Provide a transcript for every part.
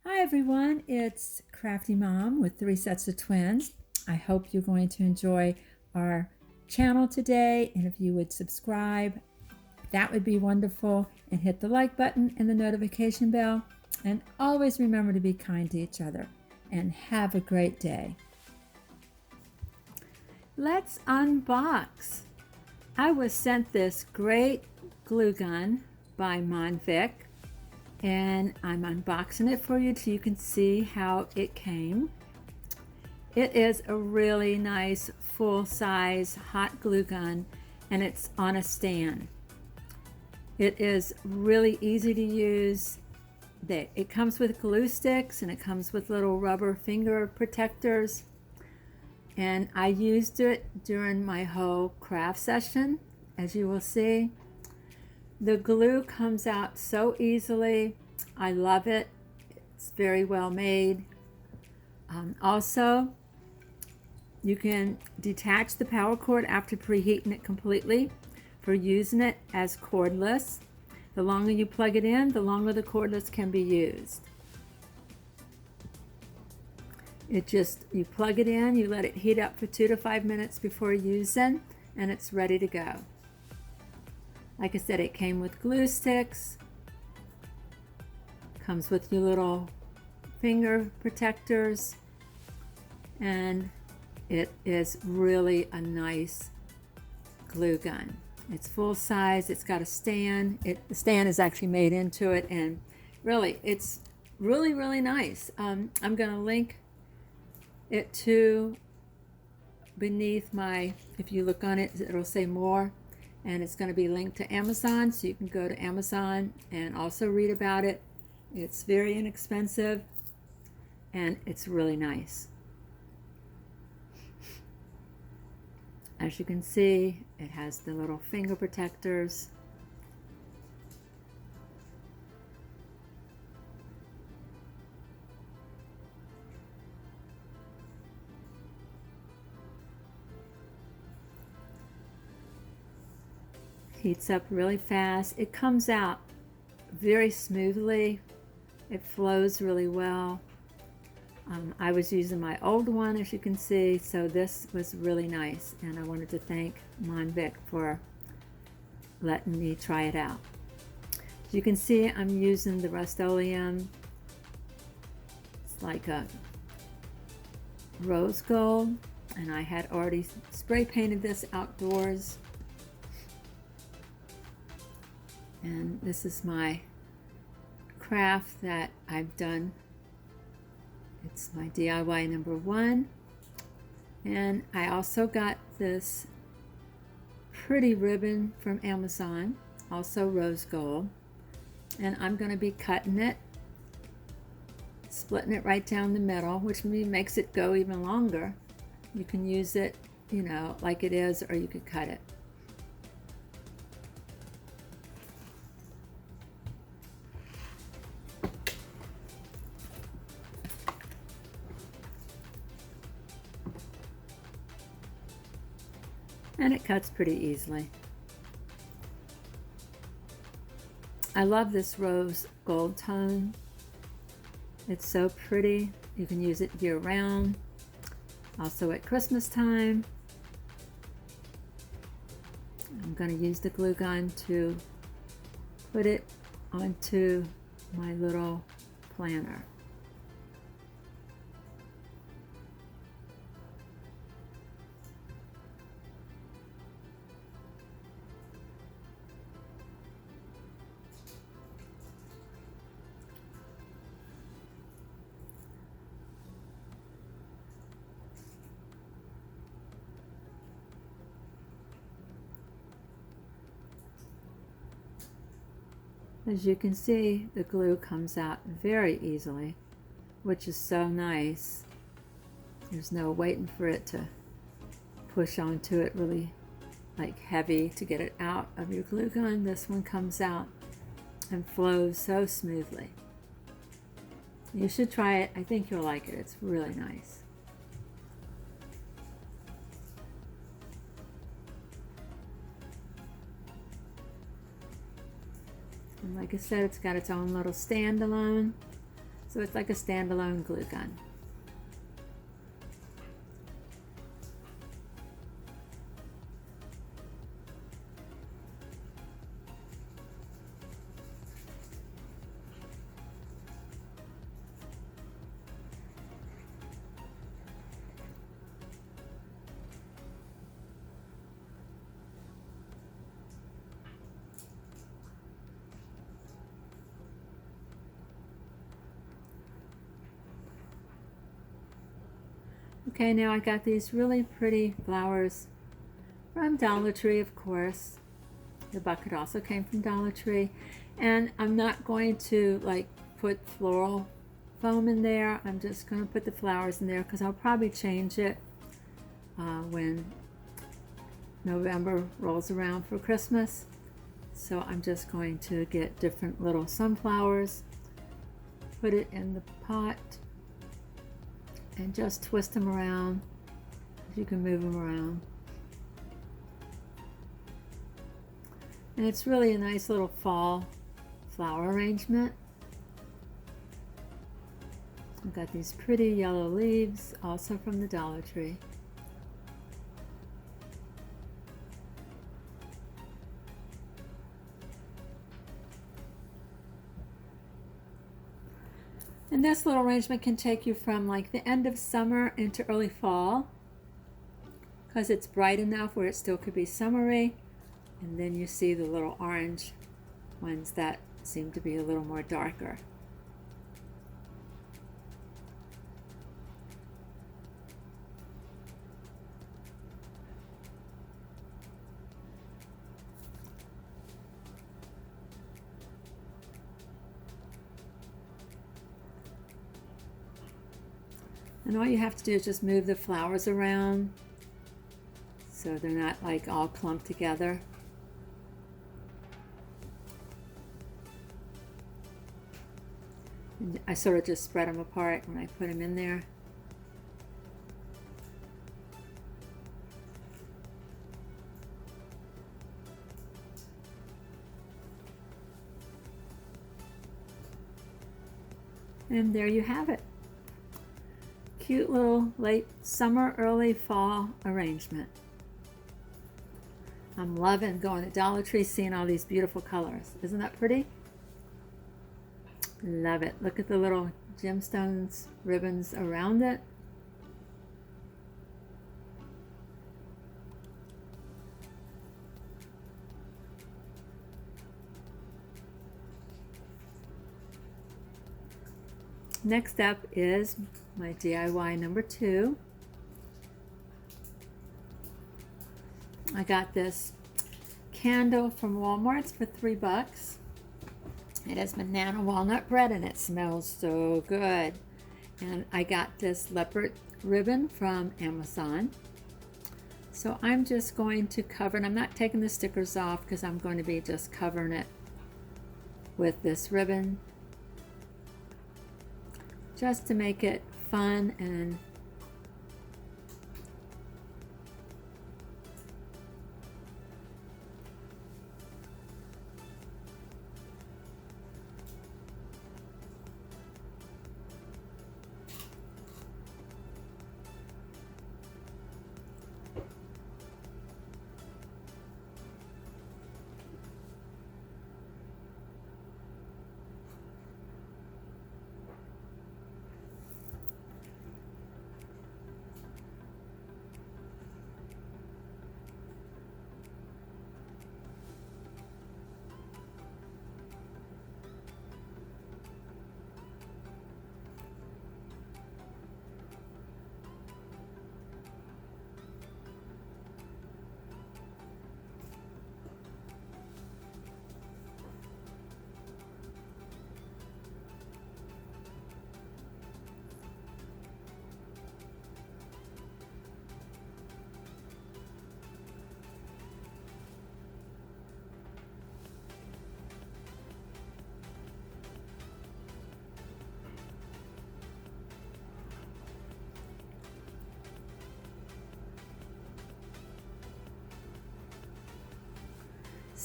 Hi everyone, it's Crafty Mom with 3 Sets of Twins. I hope you're going to enjoy our channel today, and if you would subscribe, that would be wonderful, and hit the like button and the notification bell, and always remember to be kind to each other, and have a great day. Let's unbox. I was sent this great glue gun by Monvic, and I'm unboxing it for you so you can see how it came. It is a really nice full-size hot glue gun, and it's on a stand. It is really easy to use. It comes with glue sticks, and it comes with little rubber finger protectors, and I used it during my whole craft session. As you will see, the glue comes out so easily. I love it. It's very well made. Also, you can detach the power cord after preheating it completely for using it as cordless. The longer you plug it in, the longer the cordless can be used. You plug it in, you let it heat up for 2 to 5 minutes before using, and it's ready to go. Like I said, it came with glue sticks, comes with your little finger protectors, and it is really a nice glue gun. It's full size, it's got a stand. The stand is actually made into it, and really, it's really nice. I'm gonna link it to beneath if you look on it, it'll say more. And it's going to be linked to Amazon, so you can go to Amazon and also read about it. It's very inexpensive, and it's really nice. As you can see, it has the little finger protectors. Heats up really fast. It comes out very smoothly. It flows really well. I was using my old one, as you can see, so this was really nice, and I wanted to thank Monvic for letting me try it out. As you can see, I'm using the Rust-Oleum. It's like a rose gold, and I had already spray painted this outdoors. And this is my craft that I've done. It's my DIY #1. And I also got this pretty ribbon from Amazon, also rose gold. And I'm going to be cutting it, splitting it right down the middle, which makes it go even longer. You can use it, like it is, or you could cut it. And it cuts pretty easily. I love this rose gold tone. It's so pretty. You can use it year-round, also at Christmas time. I'm going to use the glue gun to put it onto my little planner. As you can see, the glue comes out very easily, which is so nice. There's no waiting for it to push onto it really heavy to get it out of your glue gun. This one comes out and flows so smoothly. You should try it. I think you'll like it. It's really nice. And like I said, it's got its own little standalone. So it's like a standalone glue gun. Okay, now I got these really pretty flowers from Dollar Tree, of course. The bucket also came from Dollar Tree. And I'm not going to like put floral foam in there. I'm just going to put the flowers in there because I'll probably change it when November rolls around for Christmas. So I'm just going to get different little sunflowers, put it in the pot, and just twist them around. You can move them around. And it's really a nice little fall flower arrangement. I've got these pretty yellow leaves, also from the Dollar Tree. And this little arrangement can take you from like the end of summer into early fall, because it's bright enough where it still could be summery. And then you see the little orange ones that seem to be a little more darker. And all you have to do is just move the flowers around so they're not like all clumped together. And I sort of just spread them apart when I put them in there. And there you have it. Cute little late summer, early fall arrangement. I'm loving going to Dollar Tree, seeing all these beautiful colors. Isn't that pretty? Love it. Look at the little gemstones, ribbons around it. Next up is my DIY number 2. I got this candle from Walmart for $3. It has banana walnut bread and it smells so good. And I got this leopard ribbon from Amazon. So I'm just going to cover it. I'm not taking the stickers off because I'm going to be just covering it with this ribbon, just to make it fun and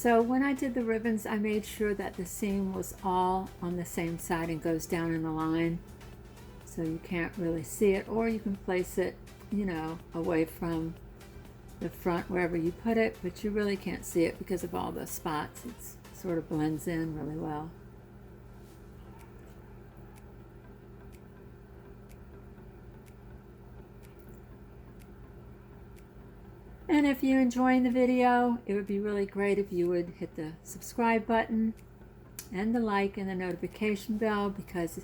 So when I did the ribbons, I made sure that the seam was all on the same side and goes down in the line, so you can't really see it, or you can place it, you know, away from the front wherever you put it, but you really can't see it because of all the spots. It sort of blends in really well. And if you're enjoying the video, it would be really great if you would hit the subscribe button and the like and the notification bell, because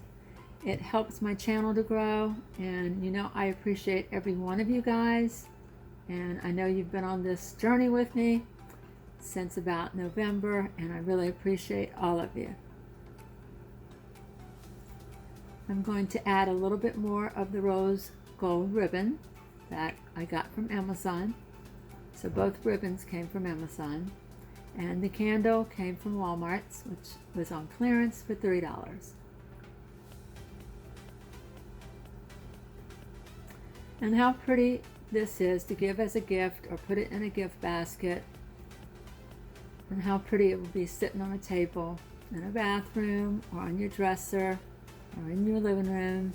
it helps my channel to grow. And you know, I appreciate every one of you guys. And I know you've been on this journey with me since about November, and I really appreciate all of you. I'm going to add a little bit more of the rose gold ribbon that I got from Amazon. So both ribbons came from Amazon, and the candle came from Walmart's, which was on clearance for $3. And how pretty this is to give as a gift or put it in a gift basket, and how pretty it will be sitting on a table in a bathroom or on your dresser or in your living room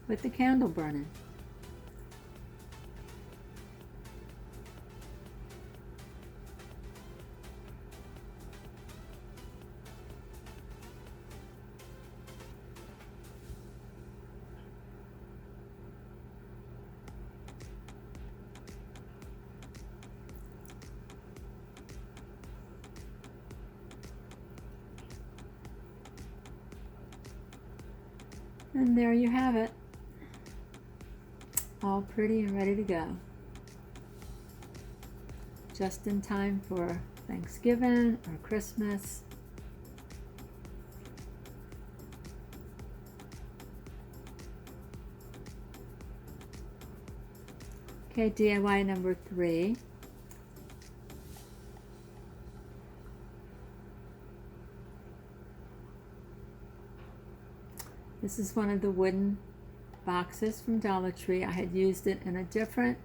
with the candle burning. And there you have it, all pretty and ready to go. Just in time for Thanksgiving or Christmas. Okay, DIY number 3. This is one of the wooden boxes from Dollar Tree. I had used it in a different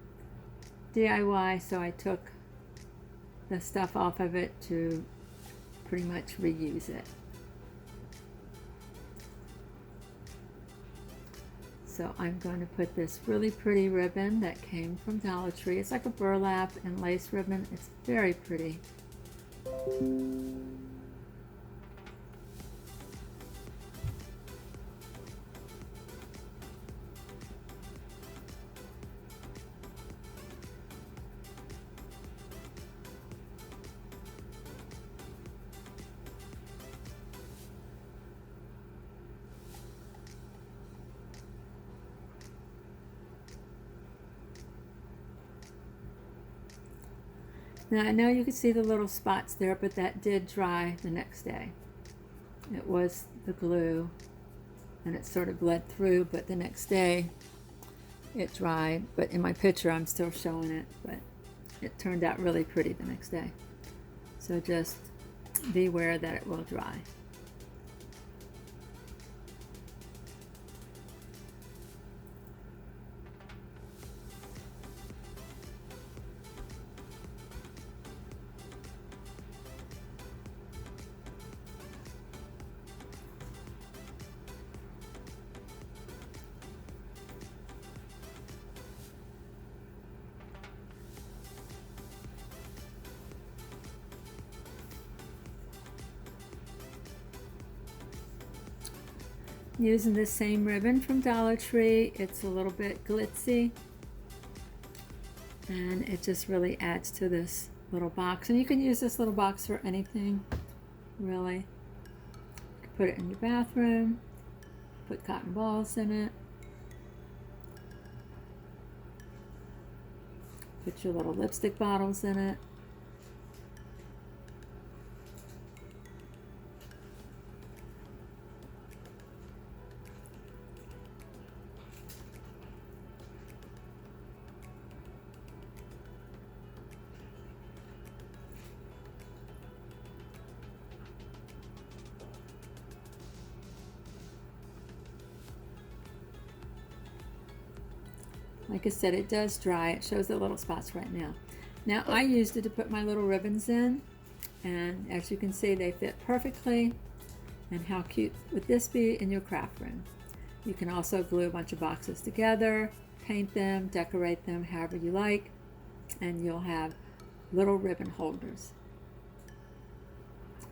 DIY, so I took the stuff off of it to pretty much reuse it. So I'm going to put this really pretty ribbon that came from Dollar Tree. It's like a burlap and lace ribbon. It's very pretty. Now I know you can see the little spots there, but that did dry the next day. It was the glue and it sort of bled through, but the next day it dried. But in my picture I'm still showing it, but it turned out really pretty the next day. So just beware that it will dry. Using the same ribbon from Dollar Tree. It's a little bit glitzy, and it just really adds to this little box. And you can use this little box for anything, really. You can put it in your bathroom, put cotton balls in it, put your little lipstick bottles in it. Like I said, it does dry. It shows the little spots right now. Now I used it to put my little ribbons in, And as you can see, they fit perfectly. And how cute would this be in your craft room? You can also glue a bunch of boxes together, paint them, decorate them however you like, and you'll have little ribbon holders.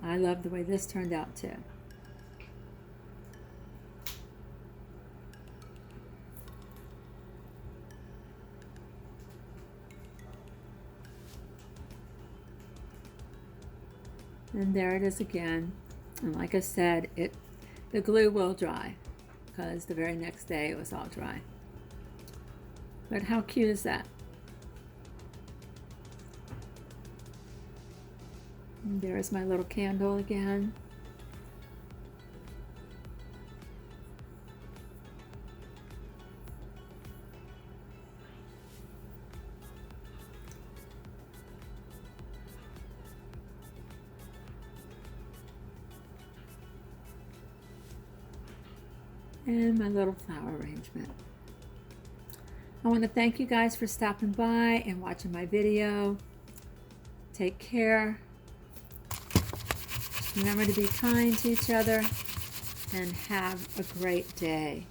I love the way this turned out too. And there it is again. And like I said, the glue will dry because the very next day it was all dry. But how cute is that? And there's my little candle again. And my little flower arrangement. I want to thank you guys for stopping by and watching my video. Take care. Remember to be kind to each other and have a great day.